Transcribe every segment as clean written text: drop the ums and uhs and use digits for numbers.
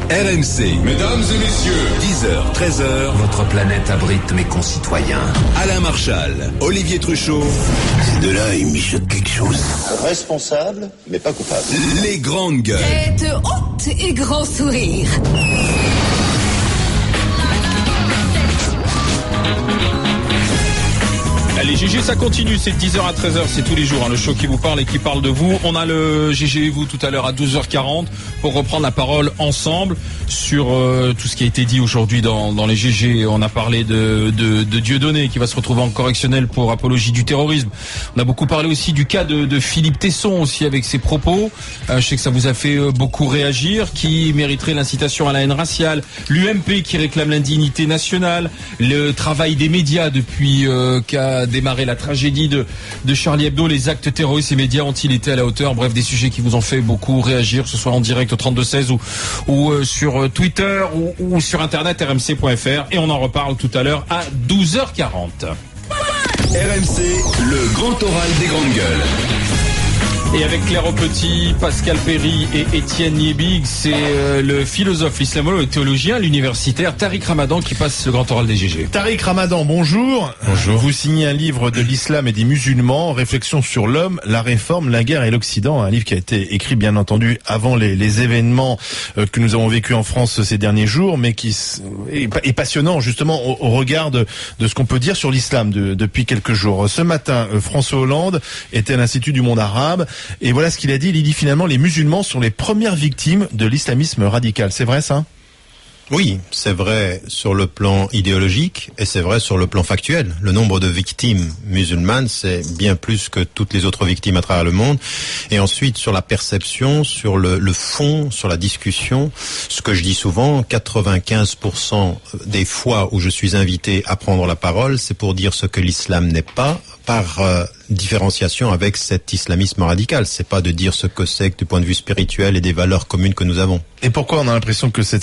RMC. Mesdames et messieurs, 10h, 13h. Votre planète abrite mes concitoyens. Alain Marchal, Olivier Truchot. Ces deux-là, ils mijotent quelque chose. Responsable, mais pas coupable. Les grandes gueules. Tête haute et grand sourire. Allez, GG, ça continue, c'est de 10h à 13h, c'est tous les jours, le show qui vous parle et qui parle de vous. On a le GG et vous tout à l'heure à 12h40 pour reprendre la parole ensemble sur tout ce qui a été dit aujourd'hui dans les GG. On a parlé de Dieudonné qui va se retrouver en correctionnel pour apologie du terrorisme. On a beaucoup parlé aussi du cas de Philippe Tesson aussi avec ses propos. Je sais que ça vous a fait beaucoup réagir, qui mériterait l'incitation à la haine raciale, l'UMP qui réclame l'indignité nationale, le travail des médias depuis qu'a démarré la tragédie de Charlie Hebdo, les actes terroristes et médias ont-ils été à la hauteur? Bref, des sujets qui vous ont fait beaucoup réagir, que ce soit en direct au 3216 ou sur Twitter ou sur internet rmc.fr, et on en reparle tout à l'heure à 12h40. RMC, le grand oral des grandes gueules. Et avec Claire Aupetit, Pascal Perry et Étienne Niébig, c'est le philosophe, l'islamologue, théologien, l'universitaire Tariq Ramadan qui passe le grand oral des GG. Tariq Ramadan, bonjour. Bonjour. Vous signez un livre de l'islam et des musulmans, Réflexions sur l'homme, la réforme, la guerre et l'Occident. Un livre qui a été écrit, bien entendu, avant les événements que nous avons vécus en France ces derniers jours, mais qui est passionnant, justement, au regard de ce qu'on peut dire sur l'islam depuis quelques jours. Ce matin, François Hollande était à l'Institut du monde arabe. Et voilà ce qu'il a dit. Il dit finalement les musulmans sont les premières victimes de l'islamisme radical. C'est vrai ça ? Oui, c'est vrai sur le plan idéologique et c'est vrai sur le plan factuel. Le nombre de victimes musulmanes, c'est bien plus que toutes les autres victimes à travers le monde. Et ensuite, sur la perception, sur le fond, sur la discussion, ce que je dis souvent, 95% des fois où je suis invité à prendre la parole, c'est pour dire ce que l'islam n'est pas, par différenciation avec cet islamisme radical. C'est pas de dire ce que c'est que du point de vue spirituel et des valeurs communes que nous avons. Et pourquoi on a l'impression que c'est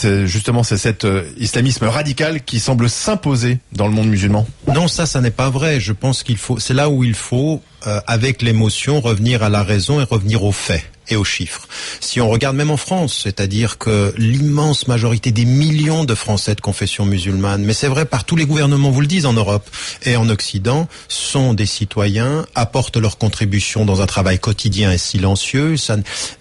cet islamisme radical qui semble s'imposer dans le monde musulman ? Non, ça n'est pas vrai. Je pense c'est là où il faut, avec l'émotion, revenir à la raison et revenir aux faits et aux chiffres. Si on regarde même en France, c'est-à-dire que l'immense majorité des millions de Français de confession musulmane, mais c'est vrai par tous les gouvernements, vous le disent en Europe et en Occident, sont des citoyens, apportent leur contribution dans un travail quotidien et silencieux.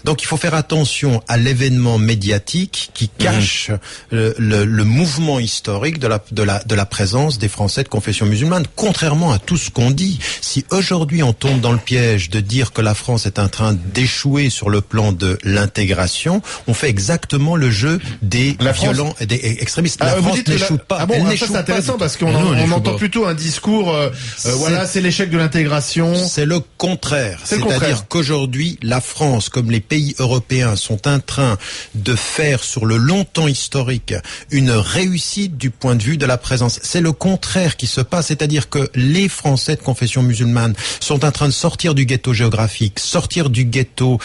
Donc il faut faire attention à l'événement médiatique qui cache le mouvement historique de la présence des Français de confession musulmane. Contrairement à tout ce qu'on dit, si aujourd'hui on tombe dans le piège de dire que la France est en train d'échouer sur le plan de l'intégration, on fait exactement le jeu des violents et des extrémistes. La France n'échoue pas. Ah bon, ça c'est intéressant parce qu'on entend plutôt un discours, voilà, c'est l'échec de l'intégration. C'est le contraire. C'est-à-dire qu'aujourd'hui, la France, comme les pays européens, sont en train de faire sur le long temps historique une réussite du point de vue de la présence. C'est le contraire qui se passe, c'est-à-dire que les Français de confession musulmane sont en train de sortir du ghetto géographique, sortir du ghetto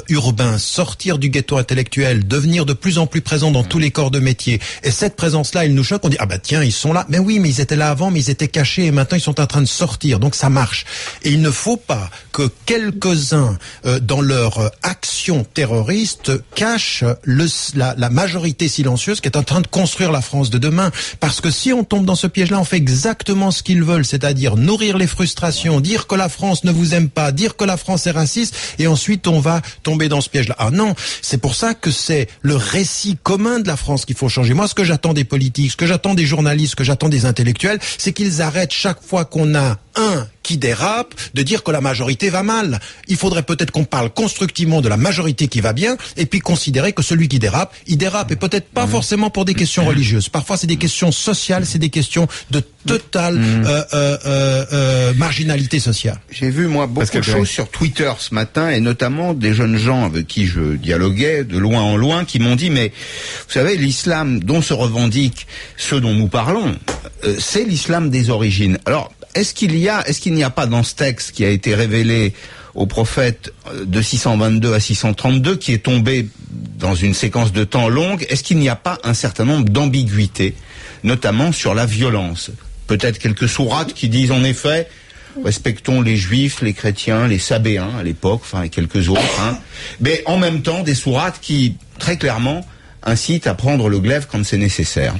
urbain, sortir du ghetto intellectuel, devenir de plus en plus présents dans tous les corps de métier. Et cette présence-là, elle nous choque. On dit, ah bah tiens, ils sont là. Mais oui, mais ils étaient là avant, mais ils étaient cachés et maintenant ils sont en train de sortir. Donc ça marche. Et il ne faut pas que quelques-uns, dans leur action terroriste, cachent la majorité silencieuse qui est en train de construire la France de demain. Parce que si on tombe dans ce piège-là, on fait exactement ce qu'ils veulent, c'est-à-dire nourrir les frustrations, dire que la France ne vous aime pas, dire que la France est raciste, et ensuite on va tomber dans ce piège-là. Ah non, c'est pour ça que c'est le récit commun de la France qu'il faut changer. Moi, ce que j'attends des politiques, ce que j'attends des journalistes, ce que j'attends des intellectuels, c'est qu'ils arrêtent chaque fois qu'on a un qui dérape, de dire que la majorité va mal. Il faudrait peut-être qu'on parle constructivement de la majorité qui va bien, et puis considérer que celui qui dérape, il dérape, et peut-être pas forcément pour des questions religieuses. Parfois, c'est des questions sociales, c'est des questions de totale marginalité sociale. J'ai vu, moi, beaucoup de choses sur Twitter ce matin, et notamment des jeunes gens avec qui je dialoguais de loin en loin, qui m'ont dit, mais vous savez, l'islam dont se revendiquent ceux dont nous parlons, c'est l'islam des origines. Alors, est-ce qu'il n'y a pas dans ce texte qui a été révélé au prophète de 622 à 632, qui est tombé dans une séquence de temps longue, est-ce qu'il n'y a pas un certain nombre d'ambiguïtés, notamment sur la violence ? Peut-être quelques sourates qui disent en effet, respectons les juifs, les chrétiens, les sabéens à l'époque, enfin et quelques autres, mais en même temps des sourates qui, très clairement, incite à prendre le glaive quand c'est nécessaire.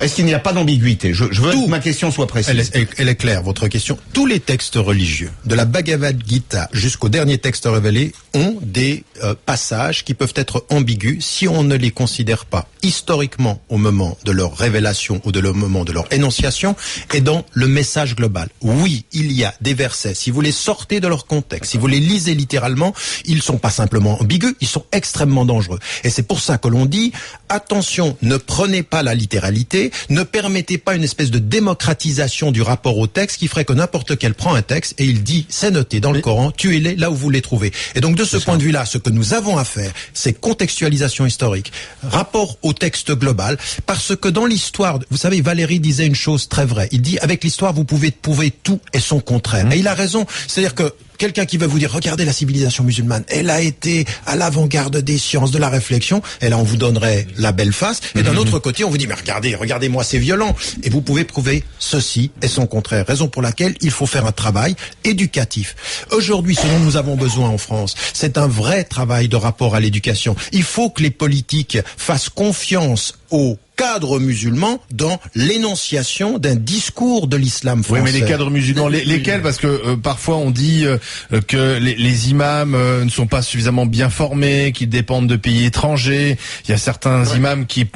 Est-ce qu'il n'y a pas d'ambiguïté? Je veux que ma question soit précise. Elle est claire, votre question. Tous les textes religieux, de la Bhagavad Gita jusqu'au dernier texte révélé, ont des passages qui peuvent être ambigus si on ne les considère pas historiquement au moment de leur révélation ou au moment de leur énonciation et dans le message global. Oui, il y a des versets, si vous les sortez de leur contexte, si vous les lisez littéralement, ils sont pas simplement ambigus, ils sont extrêmement dangereux. Et c'est pour ça que l'on dit, attention, ne prenez pas la littéralité, ne permettez pas une espèce de démocratisation du rapport au texte qui ferait que n'importe quel prend un texte et il dit, c'est noté dans le Coran, tuez-les là où vous les trouvez. Et donc de ce point de vue-là, ce que nous avons à faire, c'est contextualisation historique, rapport au texte global, parce que dans l'histoire, vous savez, Valéry disait une chose très vraie, il dit, avec l'histoire, vous pouvez prouver tout et son contraire. Et il a raison, c'est-à-dire que quelqu'un qui va vous dire, regardez la civilisation musulmane, elle a été à l'avant-garde des sciences, de la réflexion, et là on vous donnerait la belle face, et d'un autre côté on vous dit, mais regardez-moi, c'est violent, et vous pouvez prouver ceci et son contraire, raison pour laquelle il faut faire un travail éducatif. Aujourd'hui, ce dont nous avons besoin en France, c'est un vrai travail de rapport à l'éducation. Il faut que les politiques fassent confiance aux cadres musulmans dans l'énonciation d'un discours de l'islam français. Oui, mais les cadres musulmans, lesquels? Parce que parfois on dit que les imams ne sont pas suffisamment bien formés, qu'ils dépendent de pays étrangers. Il y a certains imams qui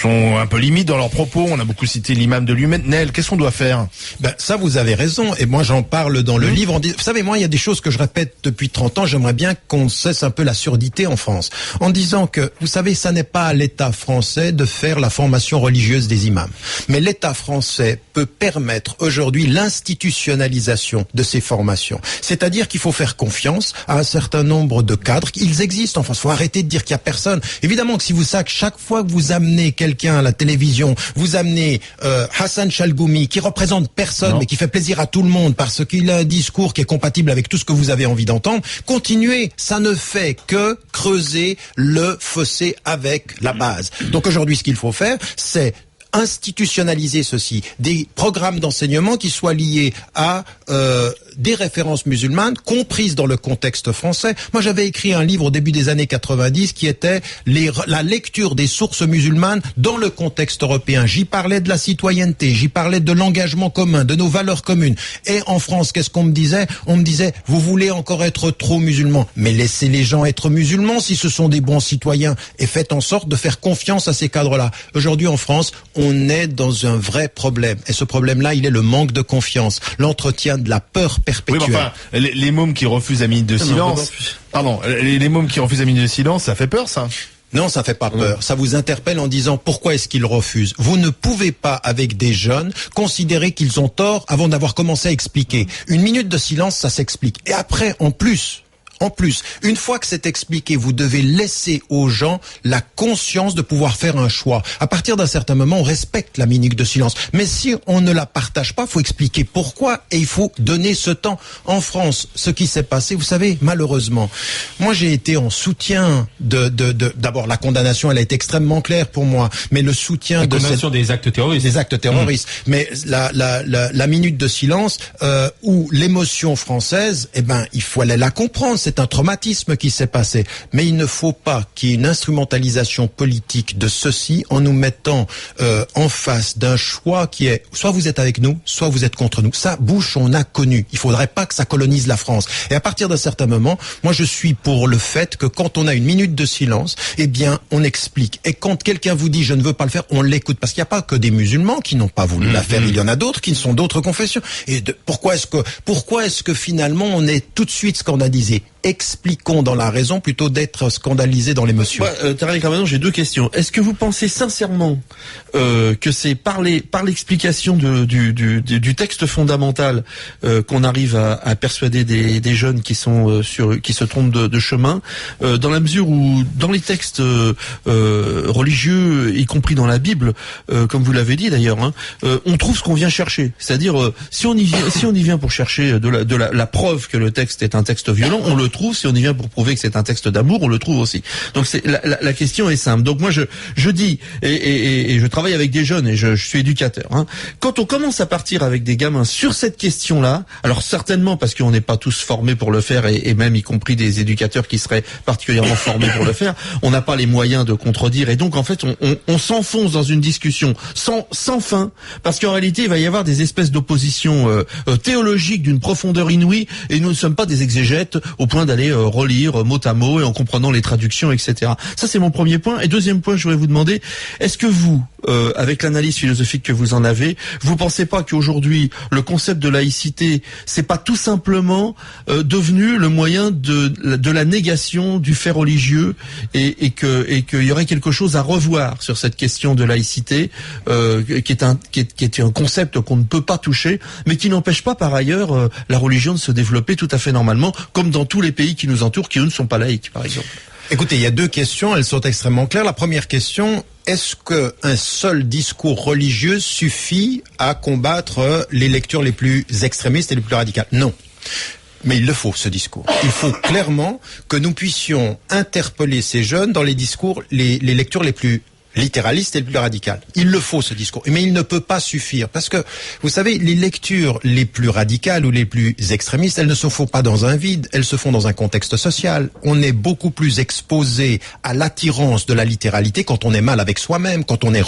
sont un peu limites dans leurs propos. On a beaucoup cité l'imam de Lumenel. Qu'est-ce qu'on doit faire? Ça, vous avez raison. Et moi, j'en parle dans le livre. Vous savez, moi, il y a des choses que je répète depuis 30 ans. J'aimerais bien qu'on cesse un peu la surdité en France. En disant que, vous savez, ça n'est pas à l'État français de faire la formation religieuse des imams. Mais l'État français peut permettre aujourd'hui l'institutionnalisation de ces formations. C'est-à-dire qu'il faut faire confiance à un certain nombre de cadres. Ils existent en France. Il faut arrêter de dire qu'il n'y a personne. Évidemment que si vous savez que chaque fois que vous amenez quelqu'un à la télévision, vous amenez Hassan Chalgoumi, qui représente personne, mais qui fait plaisir à tout le monde parce qu'il a un discours qui est compatible avec tout ce que vous avez envie d'entendre, continuez. Ça ne fait que creuser le fossé avec la base. Donc aujourd'hui, ce qu'il faut faire, c'est institutionnaliser ceci, des programmes d'enseignement qui soient liés à des références musulmanes comprises dans le contexte français. Moi, j'avais écrit un livre au début des années 90 qui était la lecture des sources musulmanes dans le contexte européen. J'y parlais de la citoyenneté, j'y parlais de l'engagement commun, de nos valeurs communes. Et en France, qu'est-ce qu'on me disait? On me disait, vous voulez encore être trop musulman, mais laissez les gens être musulmans si ce sont des bons citoyens et faites en sorte de faire confiance à ces cadres-là. Aujourd'hui, en France, on est dans un vrai problème. Et ce problème-là, il est le manque de confiance, l'entretien de la peur perpétuelle. Oui, mais enfin, les mômes qui refusent la minute de silence, les mômes qui refusent la minute de silence, ça fait peur, ça? Non, ça fait pas peur. Ça vous interpelle en disant pourquoi est-ce qu'ils refusent. Vous ne pouvez pas, avec des jeunes, considérer qu'ils ont tort avant d'avoir commencé à expliquer. Une minute de silence, ça s'explique. Et après, en plus, une fois que c'est expliqué, vous devez laisser aux gens la conscience de pouvoir faire un choix. À partir d'un certain moment, on respecte la minute de silence. Mais si on ne la partage pas, il faut expliquer pourquoi et il faut donner ce temps. En France, ce qui s'est passé, vous savez, malheureusement, moi j'ai été en soutien d'abord la condamnation, elle a été extrêmement claire pour moi, mais le soutien des actes terroristes. Des actes terroristes. Mais la minute de silence ou l'émotion française, il faut aller la comprendre. C'est un traumatisme qui s'est passé. Mais il ne faut pas qu'il y ait une instrumentalisation politique de ceci en nous mettant en face d'un choix qui est soit vous êtes avec nous, soit vous êtes contre nous. Ça, Bush, on a connu. Il faudrait pas que ça colonise la France. Et à partir d'un certain moment, moi je suis pour le fait que quand on a une minute de silence, on explique. Et quand quelqu'un vous dit je ne veux pas le faire, on l'écoute. Parce qu'il n'y a pas que des musulmans qui n'ont pas voulu la faire. Il y en a d'autres qui sont d'autres confessions. Et pourquoi est-ce que finalement on est tout de suite scandalisé? Expliquons dans la raison plutôt d'être scandalisé dans l'émotion. Tarek Ramadan, j'ai deux questions. Est-ce que vous pensez sincèrement que c'est par l'explication du texte fondamental qu'on arrive à persuader des jeunes qui se trompent de chemin, dans la mesure où dans les textes religieux, y compris dans la Bible, comme vous l'avez dit d'ailleurs, on trouve ce qu'on vient chercher. C'est-à-dire si on y vient pour chercher de la preuve que le texte est un texte violent, on le le trouve. Si on y vient pour prouver que c'est un texte d'amour, on le trouve aussi. Donc la question est simple. Donc moi je dis et je travaille avec des jeunes et je suis éducateur. Hein. Quand on commence à partir avec des gamins sur cette question-là, alors certainement parce qu'on n'est pas tous formés pour le faire et même y compris des éducateurs qui seraient particulièrement formés pour le faire, on n'a pas les moyens de contredire et donc en fait on s'enfonce dans une discussion sans fin parce qu'en réalité il va y avoir des espèces d'oppositions théologiques d'une profondeur inouïe et nous ne sommes pas des exégètes au point d'aller relire mot à mot et en comprenant les traductions, etc. Ça c'est mon premier point. Et deuxième point, je voudrais vous demander, est-ce que vous, avec l'analyse philosophique que vous en avez, vous pensez pas qu'aujourd'hui le concept de laïcité, c'est pas tout simplement devenu le moyen de la négation du fait religieux et qu'il y aurait quelque chose à revoir sur cette question de laïcité, qui est un concept qu'on ne peut pas toucher, mais qui n'empêche pas par ailleurs la religion de se développer tout à fait normalement, comme dans tous les pays qui nous entourent, qui eux ne sont pas laïcs, par exemple. Écoutez, il y a deux questions, elles sont extrêmement claires. La première question, est-ce qu'un seul discours religieux suffit à combattre les lectures les plus extrémistes et les plus radicales? Non. Mais il le faut, ce discours. Il faut clairement que nous puissions interpeller ces jeunes dans les discours, les lectures les plus littéraliste et le plus radical. Il le faut, ce discours. Mais il ne peut pas suffire. Parce que, vous savez, les lectures les plus radicales ou les plus extrémistes, elles ne se font pas dans un vide, elles se font dans un contexte social. On est beaucoup plus exposé à l'attirance de la littéralité quand on est mal avec soi-même, quand on est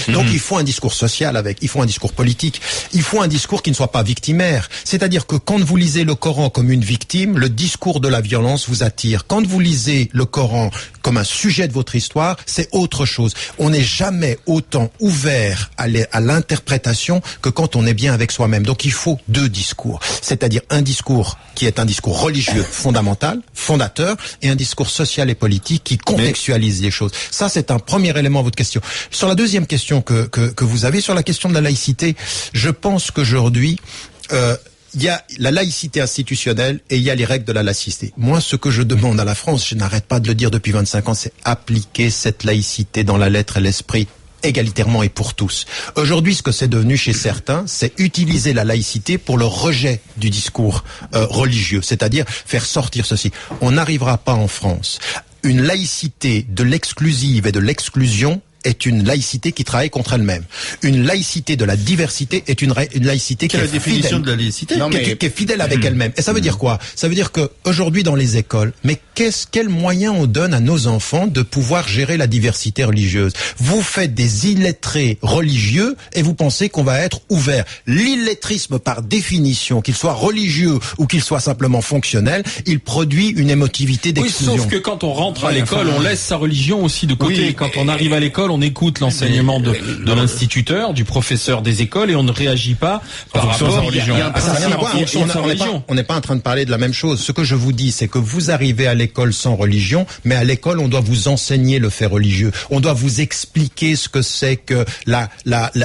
Donc il faut un discours social il faut un discours politique, il faut un discours qui ne soit pas victimaire. C'est-à-dire que quand vous lisez le Coran comme une victime, le discours de la violence vous attire. Quand vous lisez le Coran comme un sujet de votre histoire, c'est autre chose. On n'est jamais autant ouvert à l'interprétation que quand on est bien avec soi-même. Donc il faut deux discours. C'est-à-dire un discours qui est un discours religieux fondamental, fondateur, et un discours social et politique qui contextualise les choses. Ça, c'est un premier élément à votre question. Sur la deuxième question que vous avez, sur la question de la laïcité, je pense qu'aujourd'hui, il y a la laïcité institutionnelle et il y a les règles de la laïcité. Moi, ce que je demande à la France, je n'arrête pas de le dire depuis 25 ans, c'est appliquer cette laïcité dans la lettre et l'esprit égalitairement et pour tous. Aujourd'hui, ce que c'est devenu chez certains, c'est utiliser la laïcité pour le rejet du discours religieux, c'est-à-dire faire sortir ceci. On n'arrivera pas en France. Une laïcité de l'exclusive et de l'exclusion est une laïcité qui travaille contre elle-même. Une laïcité de la diversité est une laïcité qui est définition de la laïcité, qui est fidèle avec elle-même. Et ça veut dire quoi? Ça veut dire que aujourd'hui dans les écoles, mais quel moyen on donne à nos enfants de pouvoir gérer la diversité religieuse? Vous faites des illettrés religieux et vous pensez qu'on va être ouvert. L'illettrisme, par définition, qu'il soit religieux ou qu'il soit simplement fonctionnel, il produit une émotivité d'exclusion. Oui, sauf que quand on rentre à l'école, on laisse sa religion aussi de côté. Oui, quand on arrive à l'école, on écoute l'enseignement de l'instituteur, du professeur des écoles, et on ne réagit pas par rapport à la religion. On n'est pas en train de parler de la même chose. Ce que je vous dis, c'est que vous arrivez à l'école sans religion, mais à l'école, on doit vous enseigner le fait religieux. On doit vous expliquer ce que c'est que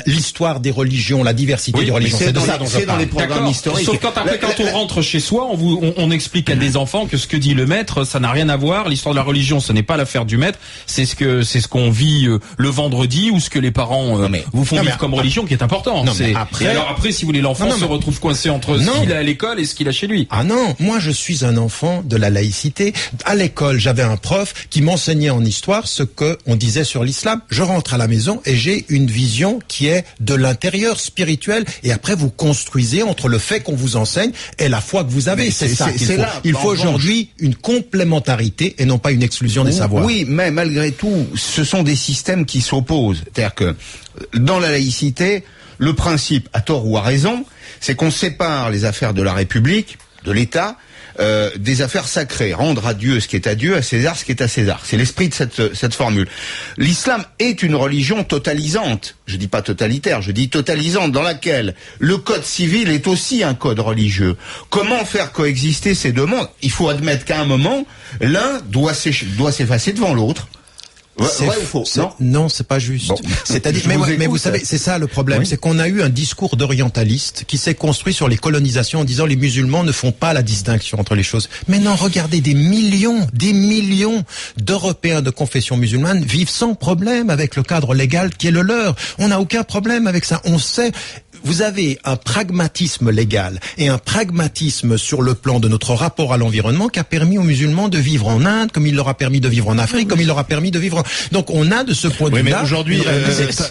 l'histoire des religions, la diversité des religions. C'est dans les programmes historiques. Sauf quand on rentre chez soi, on explique à des enfants que ce que dit le maître, ça n'a rien à voir. L'histoire de la religion, ce n'est pas l'affaire du maître. C'est ce qu'on vit le vendredi, ou ce que les parents vous font vivre comme religion, qui est important. Et alors après, si vous voulez, l'enfant se retrouve coincé entre ce qu'il a à l'école et ce qu'il a chez lui. Ah non, moi je suis un enfant de la laïcité. À l'école, j'avais un prof qui m'enseignait en histoire ce que on disait sur l'islam. Je rentre à la maison et j'ai une vision qui est de l'intérieur spirituel, et après vous construisez entre le fait qu'on vous enseigne et la foi que vous avez. C'est ça qu'il faut. Il faut aujourd'hui une complémentarité et non pas une exclusion des savoirs. Oui, mais malgré tout, ce sont des systèmes qui s'opposent. C'est-à-dire que dans la laïcité, le principe, à tort ou à raison, c'est qu'on sépare les affaires de la République, de l'État, des affaires sacrées. Rendre à Dieu ce qui est à Dieu, à César ce qui est à César. C'est l'esprit de cette formule. L'islam est une religion totalisante. Je dis pas totalitaire, je dis totalisante, dans laquelle le code civil est aussi un code religieux. Comment faire coexister ces deux mondes? Il faut admettre qu'à un moment, l'un doit s'effacer devant l'autre. C'est vrai ou faux? Non, c'est pas juste. Bon. C'est-à-dire, mais vous savez, c'est ça le problème, c'est qu'on a eu un discours d'orientaliste qui s'est construit sur les colonisations en disant les musulmans ne font pas la distinction entre les choses. Mais non, regardez, des millions d'Européens de confession musulmane vivent sans problème avec le cadre légal qui est le leur. On n'a aucun problème avec ça. On sait. vous avez un pragmatisme légal et un pragmatisme sur le plan de notre rapport à l'environnement qui a permis aux musulmans de vivre en Inde, comme il leur a permis de vivre en Afrique, comme il leur a permis de vivre donc on a de ce point de vue-là... mais aujourd'hui,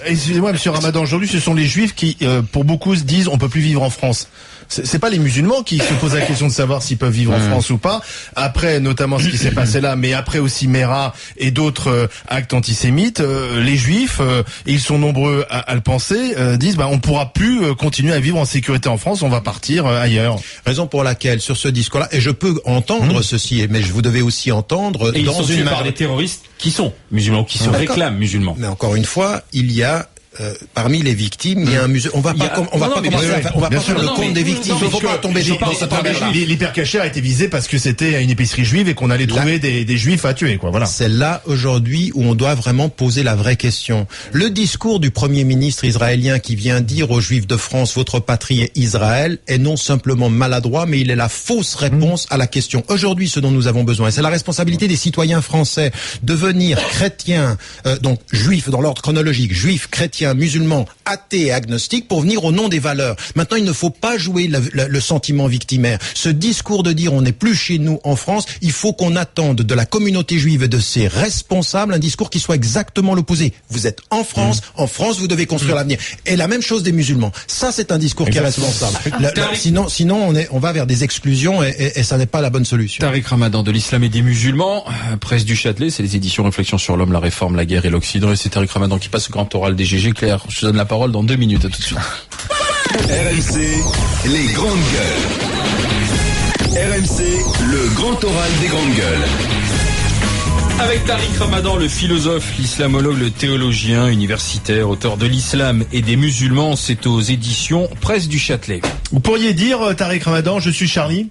excusez-moi monsieur Ramadan, aujourd'hui ce sont les juifs qui, pour beaucoup, se disent on peut plus vivre en France. C'est pas les musulmans qui se posent la question de savoir s'ils peuvent vivre en France ou pas. Après, notamment ce qui s'est passé là, mais après aussi Mera et d'autres actes antisémites, les juifs, ils sont nombreux à le penser, disent on pourra plus continuer à vivre en sécurité en France, on va partir ailleurs. Raison pour laquelle, sur ce discours-là, et je peux entendre ceci, mais vous devez aussi entendre... Et ils sont tués par des terroristes qui sont musulmans, qui se réclament musulmans. Mais encore une fois, il y a... parmi les victimes, il y a un musulman. On va pas faire le compte des victimes. Il ne faut pas tomber dans cette travers-là. L'hypercacher a été visé parce que c'était une épicerie juive et qu'on allait trouver des juifs à tuer, quoi. Voilà. C'est là aujourd'hui où on doit vraiment poser la vraie question. Le discours du Premier ministre israélien qui vient dire aux Juifs de France, votre patrie est Israël, est non simplement maladroit, mais il est la fausse réponse à la question. Aujourd'hui, ce dont nous avons besoin, et c'est la responsabilité des citoyens français, devenir chrétiens, donc juifs dans l'ordre chronologique, juifs, chrétiens, musulmans, athées et agnostiques pour venir au nom des valeurs. Maintenant, il ne faut pas jouer le sentiment victimaire. Ce discours de dire on n'est plus chez nous en France, il faut qu'on attende de la communauté juive et de ses responsables un discours qui soit exactement l'opposé. Vous êtes en France vous devez construire l'avenir. Et la même chose des musulmans. Ça, c'est un discours qui est responsable. Sinon, on va vers des exclusions et ça n'est pas la bonne solution. Tariq Ramadan de l'Islam et des musulmans, presse du Châtelet, c'est les éditions Réflexions sur l'homme, la réforme, la guerre et l'Occident. Et c'est Tariq Ramadan qui passe au grand oral des GG. Claire, je te donne la parole dans 2 minutes, à tout de suite. RMC, les grandes gueules. RMC, le grand oral des grandes gueules. Avec Tariq Ramadan, le philosophe, l'islamologue, le théologien, universitaire, auteur de l'islam et des musulmans, c'est aux éditions Presse du Châtelet. Vous pourriez dire, Tariq Ramadan, je suis Charlie ?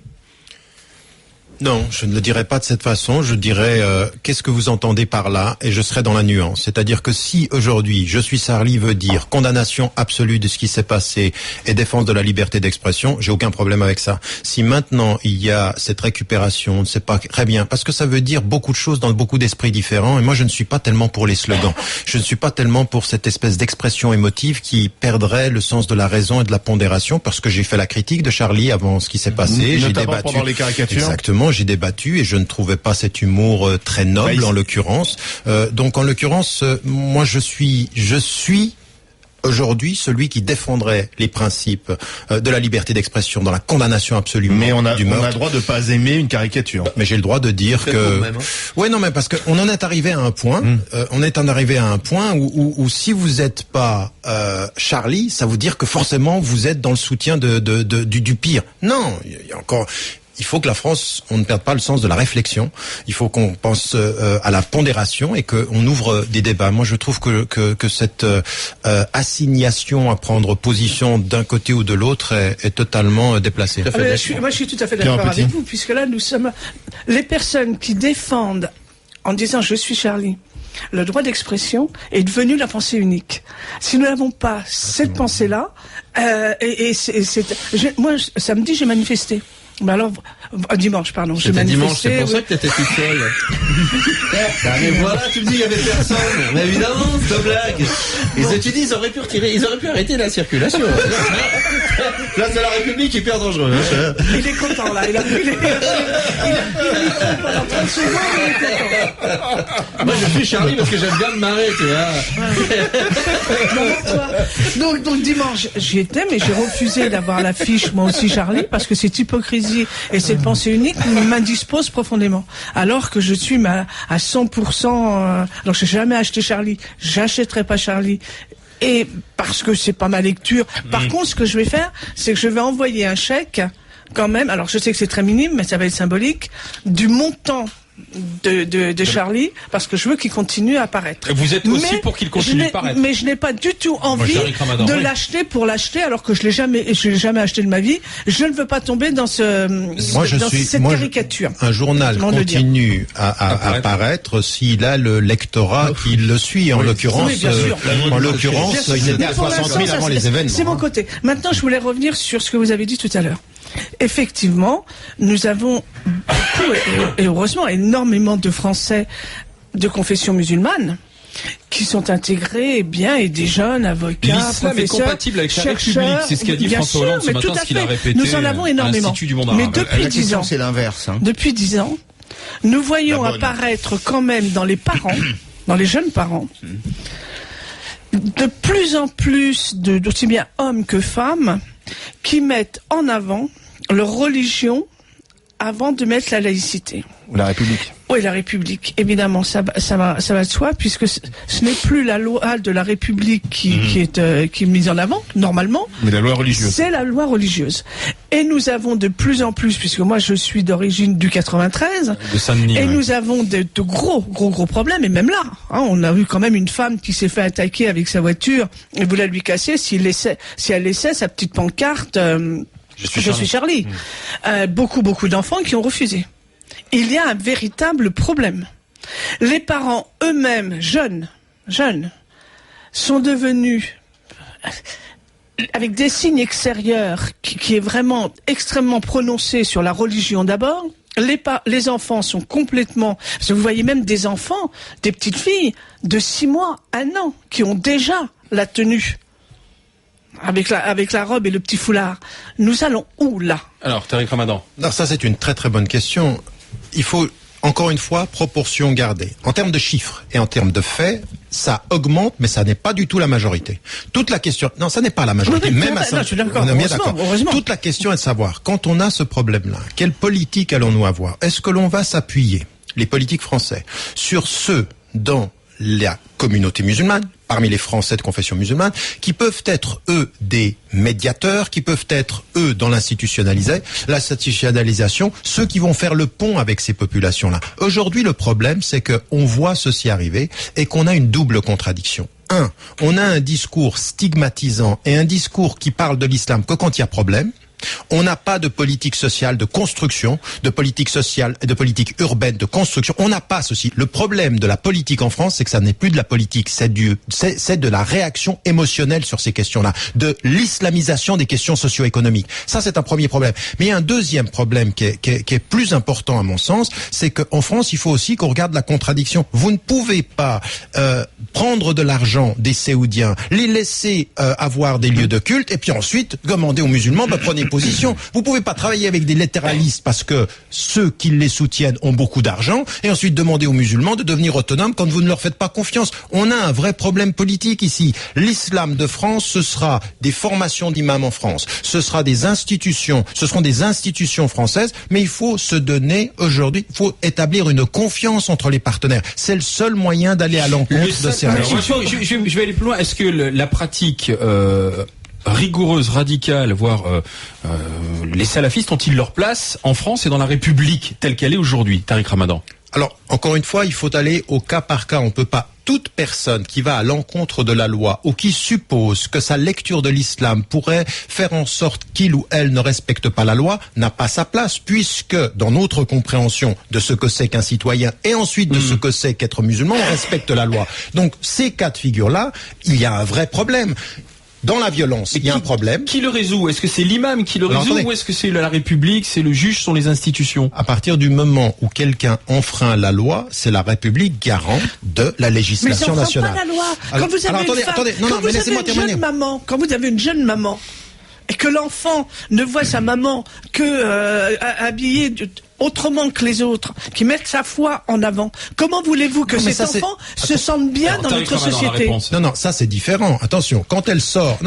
Non, je ne le dirais pas de cette façon. Je dirais qu'est-ce que vous entendez par là, et je serai dans la nuance. C'est-à-dire que si aujourd'hui je suis Charlie veut dire condamnation absolue de ce qui s'est passé et défense de la liberté d'expression, j'ai aucun problème avec ça. Si maintenant il y a cette récupération, c'est pas très bien, parce que ça veut dire beaucoup de choses dans beaucoup d'esprits différents. Et moi je ne suis pas tellement pour les slogans. Je ne suis pas tellement pour cette espèce d'expression émotive qui perdrait le sens de la raison et de la pondération, parce que j'ai fait la critique de Charlie avant ce qui s'est passé. J'ai débattu pendant les caricatures. Exactement. J'ai débattu et je ne trouvais pas cet humour très noble en l'occurrence. Donc en l'occurrence, moi je suis aujourd'hui celui qui défendrait les principes de la liberté d'expression dans la condamnation absolue. Mais on a le droit de pas aimer une caricature. Mais j'ai le droit de dire que ouais non mais parce que on en est arrivé à un point. On est en arrivé à un point où si vous êtes pas Charlie, ça veut dire que forcément vous êtes dans le soutien du pire. Non, il y a encore. Il faut que la France, on ne perde pas le sens de la réflexion. Il faut qu'on pense à la pondération et qu'on ouvre des débats. Moi, je trouve que cette assignation à prendre position d'un côté ou de l'autre est totalement déplacée. Je suis tout à fait d'accord avec vous, puisque là, nous sommes les personnes qui défendent en disant je suis Charlie. Le droit d'expression est devenu la pensée unique. Si nous n'avons pas cette pensée-là, moi, samedi, j'ai manifesté. Bah alors, dimanche, pardon. C'était dimanche, c'est pour ça que t'étais toute seule. Mais voilà, tu me dis, il y avait personne. Mais évidemment, c'est une blague. Les étudiants, ils auraient pu arrêter la circulation. Place de la République, hyper dangereux. Il est content, là. Il a pendant 30 secondes, il est content. Moi, je suis Charlie parce que j'aime bien me marrer, tu vois. Donc, dimanche, j'y étais, mais j'ai refusé d'avoir l'affiche, moi aussi, Charlie, parce que c'est hypocrisie et cette pensée unique m'indispose profondément. Alors que je suis à 100%, alors j'ai jamais acheté Charlie, j'achèterai pas Charlie. Et parce que c'est pas ma lecture. Par contre, ce que je vais faire, c'est que je vais envoyer un chèque, quand même, alors je sais que c'est très minime, mais ça va être symbolique, du montant de Charlie, parce que je veux qu'il continue à apparaître. Et vous êtes aussi pour qu'il continue à apparaître. Mais je n'ai pas du tout envie de l'acheter pour l'acheter, alors que je l'ai jamais acheté de ma vie. Je ne veux pas tomber dans cette caricature. Un journal continue à apparaître s'il a le lectorat qui le suit. En l'occurrence, il était à 60 000 avant les événements. C'est mon côté. Maintenant, je voulais revenir sur ce que vous avez dit tout à l'heure. Effectivement, nous avons beaucoup, et heureusement, énormément de Français de confession musulmane qui sont intégrés et des jeunes avocats, l'islam professeurs, est compatible avec la chercheurs, République, c'est ce qu'a dit bien François sûr, Hollande ce mais matin, tout à ce qu'il a fait. répété Nous en avons énormément. à l'Institut du monde Mais arabe. depuis La 10 question, ans, c'est l'inverse. Hein. depuis 10 ans, nous voyons apparaître quand même dans les parents, dans les jeunes parents, de plus en plus d'aussi bien hommes que femmes, qui mettent en avant leur religion avant de mettre la laïcité. La République. Oui, la République, évidemment, ça va de soi, puisque ce n'est plus la loi de la République qui est mise en avant, normalement. Mais la loi religieuse. C'est la loi religieuse. Et nous avons de plus en plus, puisque moi je suis d'origine du 93, de Saint-Denis, nous avons de gros problèmes, et même là, on a eu quand même une femme qui s'est fait attaquer avec sa voiture et voulait lui casser si elle laissait sa petite pancarte. Je suis Charlie. Beaucoup d'enfants qui ont refusé. Il y a un véritable problème. Les parents eux-mêmes, jeunes, sont devenus, avec des signes extérieurs qui est vraiment extrêmement prononcé sur la religion d'abord. Les enfants sont complètement... Parce que vous voyez même des enfants, des petites filles de 6 mois, 1 an, qui ont déjà la tenue. Avec la robe et le petit foulard. Nous allons où, là? Alors, Tariq Ramadan. Non, ça c'est une très très bonne question. Il faut, encore une fois, proportion garder. En termes de chiffres et en termes de faits, ça augmente, mais ça n'est pas du tout la majorité. Toute la question... Non, ça n'est pas la majorité. Oui, même à ça, je suis d'accord. on est bien d'accord. Heureusement. Toute la question est de savoir, quand on a ce problème-là, quelle politique allons-nous avoir? Est-ce que l'on va s'appuyer, les politiques français, sur ceux dans la communauté musulmane, parmi les Français de confession musulmane, qui peuvent être, eux, des médiateurs, qui peuvent être, eux, dans l'institutionnalisation, ceux qui vont faire le pont avec ces populations-là. Aujourd'hui, le problème, c'est qu'on voit ceci arriver et qu'on a une double contradiction. On a un discours stigmatisant et un discours qui parle de l'islam que quand il y a problème. On n'a pas de politique sociale de construction, de politique sociale et de politique urbaine de construction. On n'a pas ceci. Le problème de la politique en France, c'est que ça n'est plus de la politique, c'est de la réaction émotionnelle sur ces questions-là, de l'islamisation des questions socio-économiques. Ça, c'est un premier problème. Mais il y a un deuxième problème qui est plus important à mon sens, c'est qu'en France, il faut aussi qu'on regarde la contradiction. Vous ne pouvez pas prendre de l'argent des Saoudiens, les laisser avoir des lieux de culte, et puis ensuite demander aux musulmans, prenez position. Vous pouvez pas travailler avec des littéralistes parce que ceux qui les soutiennent ont beaucoup d'argent et ensuite demander aux musulmans de devenir autonomes quand vous ne leur faites pas confiance. On a un vrai problème politique ici. L'islam de France, ce sera des formations d'imams en France. Ce seront des institutions françaises, mais il faut se donner aujourd'hui, il faut établir une confiance entre les partenaires. C'est le seul moyen d'aller à l'encontre de ces régions. Je vais aller plus loin. Est-ce que la pratique rigoureuse, radicale, voire les salafistes ont-ils leur place en France et dans la République telle qu'elle est aujourd'hui, Tariq Ramadan? Alors, encore une fois, il faut aller au cas par cas. On peut pas... Toute personne qui va à l'encontre de la loi ou qui suppose que sa lecture de l'islam pourrait faire en sorte qu'il ou elle ne respecte pas la loi n'a pas sa place, puisque dans notre compréhension de ce que c'est qu'un citoyen et ensuite de ce que c'est qu'être musulman, on respecte la loi. Donc, ces cas de figure-là, il y a un vrai problème. Dans la violence, il y a un problème. Qui le résout? Est-ce que c'est l'imam qui le résout ou est-ce que c'est la République, c'est le juge, sont les institutions? À partir du moment où quelqu'un enfreint la loi, c'est la République garant de la législation nationale. Mais pas la loi. Quand vous avez une jeune maman et que l'enfant ne voit sa maman que habillée autrement que les autres, qui mettent sa foi en avant. Comment voulez-vous que cet enfant se sente bien dans notre société? Non, ça c'est différent. Attention, quand elle sort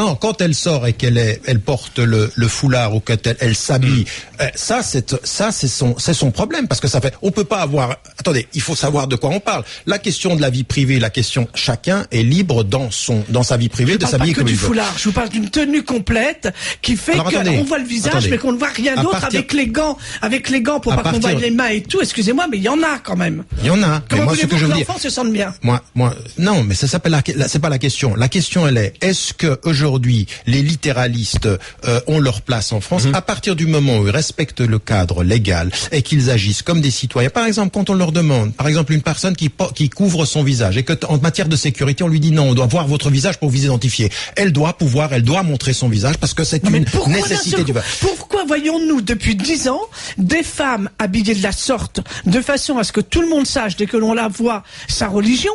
et qu'elle porte le foulard ou qu'elle s'habille, ça c'est son problème, parce que ça fait, on peut pas avoir, attendez, il faut savoir de quoi on parle. La question de la vie privée, la question, chacun est libre dans sa vie privée de s'habiller comme il veut. Je vous parle pas que du foulard, je vous parle d'une tenue complète qui fait qu'on voit le visage mais qu'on ne voit rien d'autre avec les gants pour pas qu'on voit les mains et tout. Excusez-moi, mais il y en a quand même. Il y en a. Comment voulez-vous que l'enfant se sente bien? Moi, non, mais ça s'appelle c'est pas la question. La question, elle est-ce que aujourd'hui les littéralistes ont leur place en France à partir du moment où ils respectent le cadre légal et qu'ils agissent comme des citoyens? Par exemple, quand on leur demande, par exemple, une personne qui couvre son visage et que en matière de sécurité, on lui dit non, on doit voir votre visage pour vous identifier. Elle doit montrer son visage parce que c'est une nécessité du... Pourquoi voyons-nous depuis 10 ans des femmes habillées de la sorte, de façon à ce que tout le monde sache, dès que l'on la voit, sa religion,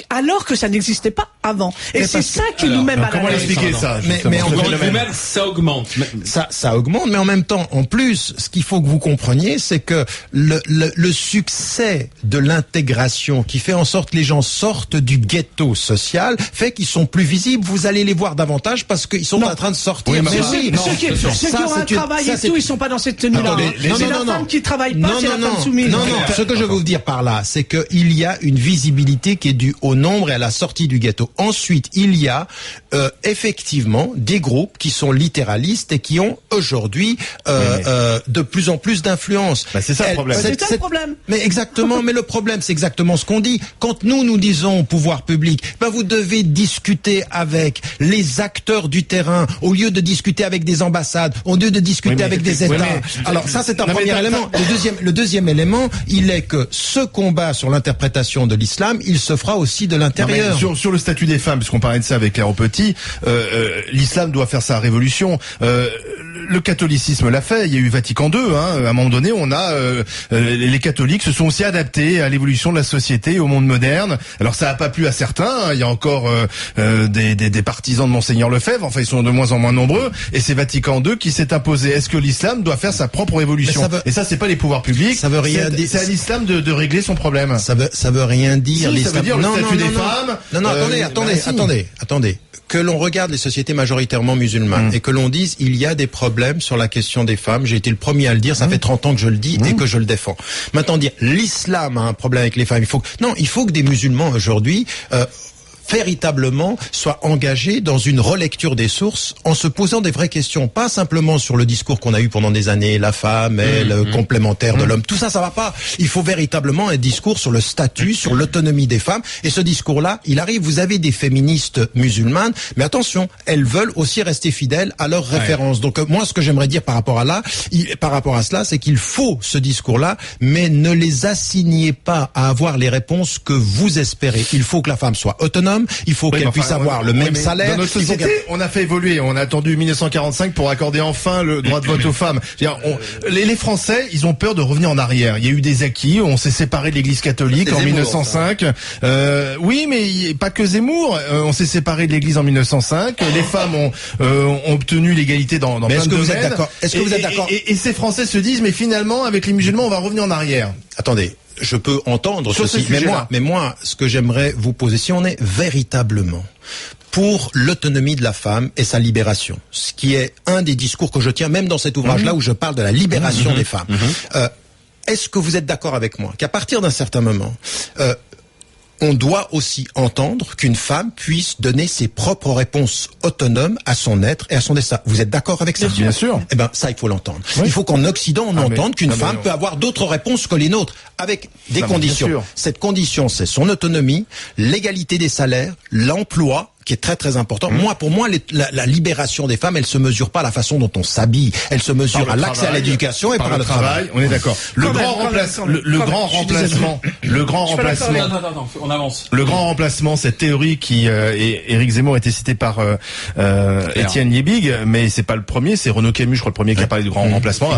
alors que ça n'existait pas avant. Et c'est ça qui nous met mal à l'aise. Comment expliquer ça? Mais encore vous-même, ça augmente. Ça augmente, mais en même temps, en plus, ce qu'il faut que vous compreniez, c'est que le succès de l'intégration qui fait en sorte que les gens sortent du ghetto social fait qu'ils sont plus visibles. Vous allez les voir davantage parce qu'ils sont en train de sortir. Oui, ceux qui ont un travail et tout, ils sont pas dans cette tenue-là. C'est la femme qui travaille pas, c'est la femme soumise. Non, ce que je veux vous dire par là, c'est qu'il y a une visibilité qui est due au nombre et à la sortie du ghetto. Ensuite, il y a effectivement des groupes qui sont littéralistes et qui ont aujourd'hui de plus en plus d'influence. C'est ça le problème. C'est ça le problème. Mais exactement, mais le problème, c'est exactement ce qu'on dit. Quand nous disons au pouvoir public, vous devez discuter avec les acteurs du terrain, au lieu de discuter avec des ambassades, au lieu de discuter avec des États. Alors ça, c'est un premier élément. Le deuxième élément, il est que ce combat sur l'interprétation de l'islam, il se fera aussi de l'intérieur. Sur le statut des femmes, puisqu'on parlait de ça avec Claire Petit, l'islam doit faire sa révolution. Le catholicisme l'a fait. Il y a eu Vatican II. À un moment donné, on a les catholiques se sont aussi adaptés à l'évolution de la société, au monde moderne. Alors ça n'a pas plu à certains. Il y a encore des partisans de Monseigneur Lefebvre. Enfin, ils sont de moins en moins nombreux. Et c'est Vatican II qui s'est imposé. Est-ce que l'islam doit faire sa propre révolution? Et ça, c'est pas les pouvoirs publics. Ça veut rien dire. C'est à l'islam de régler son problème. Ça veut rien dire. Si, ça veut dire le statut des femmes. Attendez. Que l'on regarde les sociétés majoritairement musulmanes et que l'on dise il y a des problèmes sur la question des femmes, j'ai été le premier à le dire, ça fait 30 ans que je le dis et que je le défends. Maintenant dire l'islam a un problème avec les femmes, il faut que des musulmans aujourd'hui véritablement soit engagé dans une relecture des sources en se posant des vraies questions, pas simplement sur le discours qu'on a eu pendant des années, la femme est le complémentaire de l'homme. Tout ça, ça va pas. Il faut véritablement un discours sur le statut, sur l'autonomie des femmes. Et ce discours-là, il arrive. Vous avez des féministes musulmanes, mais attention, elles veulent aussi rester fidèles à leurs références. Donc moi, ce que j'aimerais dire par rapport à cela, c'est qu'il faut ce discours-là, mais ne les assignez pas à avoir les réponses que vous espérez. Il faut que la femme soit autonome. Il faut qu'elle puisse avoir le même salaire. Dans notre société, on a fait évoluer. On a attendu 1945 pour accorder enfin le droit de vote aux femmes. Les Français, ils ont peur de revenir en arrière. Il y a eu des acquis. On s'est séparé de l'Église catholique en 1905. Oui, mais pas que Zemmour. On s'est séparé de l'Église en 1905. Les femmes ont obtenu l'égalité dans plein de domaines. Est-ce que vous êtes d'accord? Et ces Français se disent, mais finalement, avec les musulmans, on va revenir en arrière. Attendez. Je peux entendre ceci, mais moi, ce que j'aimerais vous poser, si on est véritablement pour l'autonomie de la femme et sa libération, ce qui est un des discours que je tiens, même dans cet ouvrage-là où je parle de la libération des femmes, est-ce que vous êtes d'accord avec moi qu'à partir d'un certain moment, on doit aussi entendre qu'une femme puisse donner ses propres réponses autonomes à son être et à son destin. Vous êtes d'accord avec ça? Bien sûr. Eh ben, ça, il faut l'entendre. Oui. Il faut qu'en Occident, on entende qu'une femme peut avoir d'autres réponses que les nôtres, avec des conditions. Cette condition, c'est son autonomie, l'égalité des salaires, l'emploi, qui est très très important. Pour moi, la libération des femmes, elle se mesure pas à la façon dont on s'habille, elle se mesure à l'accès à l'éducation et par le travail. On est d'accord. Le grand remplacement, cette théorie qui Éric Zemmour a été cité par Étienne Liebig, mais c'est pas le premier, c'est Renaud Camus, je crois, le premier qui a parlé du grand remplacement.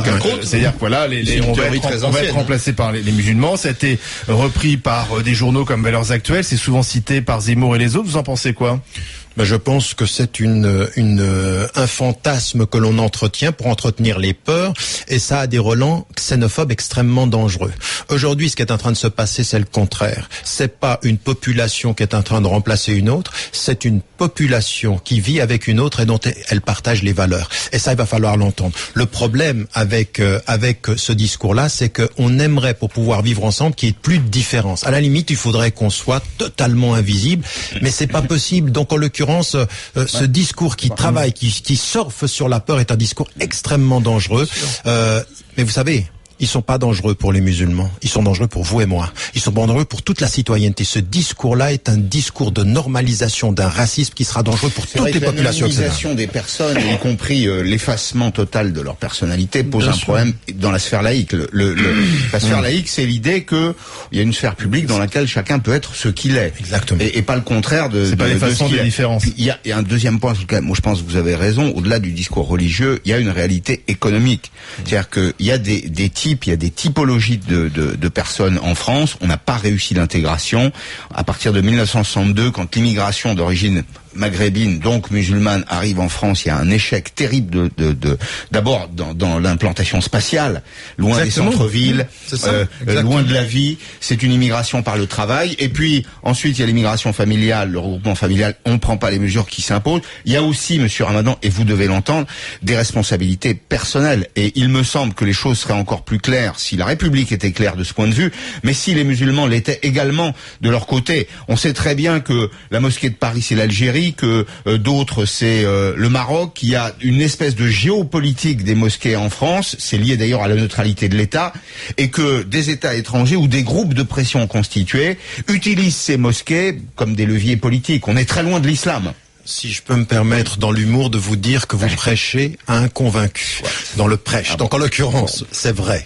C'est-à-dire que voilà, on va être remplacé par les musulmans. Ça a été repris par des journaux comme Valeurs Actuelles. C'est souvent cité par Zemmour et les autres. Vous en pensez quoi? Je pense que c'est un fantasme que l'on entretient pour entretenir les peurs, et ça a des relents xénophobes extrêmement dangereux. Aujourd'hui, ce qui est en train de se passer, c'est le contraire. C'est pas une population qui est en train de remplacer une autre, c'est une population qui vit avec une autre et dont elle partage les valeurs. Et ça, il va falloir l'entendre. Le problème avec ce discours-là, c'est qu'on aimerait, pour pouvoir vivre ensemble, qu'il y ait plus de différence. À la limite, il faudrait qu'on soit totalement invisible, mais c'est pas possible. Donc, en l'occurrence, ce discours qui travaille, qui surfe sur la peur est un discours extrêmement dangereux. Mais vous savez, Ils sont pas dangereux pour les musulmans. Ils sont dangereux pour vous et moi. Ils sont dangereux pour toute la citoyenneté. Ce discours-là est un discours de normalisation d'un racisme qui sera dangereux pour toutes les populations. L'anonymisation des personnes, y compris l'effacement total de leur personnalité, pose un problème dans la sphère laïque. La sphère laïque, c'est l'idée que il y a une sphère publique dans laquelle chacun peut être ce qu'il est. Exactement. Et pas le contraire de. C'est pas l'effacement des différences. Il y a un deuxième point sur lequel, moi je pense que vous avez raison. Au-delà du discours religieux, il y a une réalité économique. C'est-à-dire qu'il y a des types, il y a des typologies de personnes en France. On n'a pas réussi l'intégration. À partir de 1962, quand l'immigration d'origine maghrébine, donc musulmane, arrive en France, il y a un échec terrible d'abord dans l'implantation spatiale, loin des centres-villes, loin de la vie. C'est une immigration par le travail. Et puis ensuite il y a l'immigration familiale, le regroupement familial. On ne prend pas les mesures qui s'imposent. Il y a aussi, Monsieur Ramadan, et vous devez l'entendre, des responsabilités personnelles. Et il me semble que les choses seraient encore plus claires si la République était claire de ce point de vue, mais si les musulmans l'étaient également de leur côté. On sait très bien que la mosquée de Paris c'est l'Algérie, que d'autres c'est le Maroc. Il y a une espèce de géopolitique des mosquées en France, c'est lié d'ailleurs à la neutralité de l'État, et que des États étrangers ou des groupes de pression constitués utilisent ces mosquées comme des leviers politiques. On est très loin de l'islam. Si je peux me permettre, dans l'humour, de vous dire que vous prêchez à un convaincu dans le prêche. Donc en l'occurrence, c'est vrai.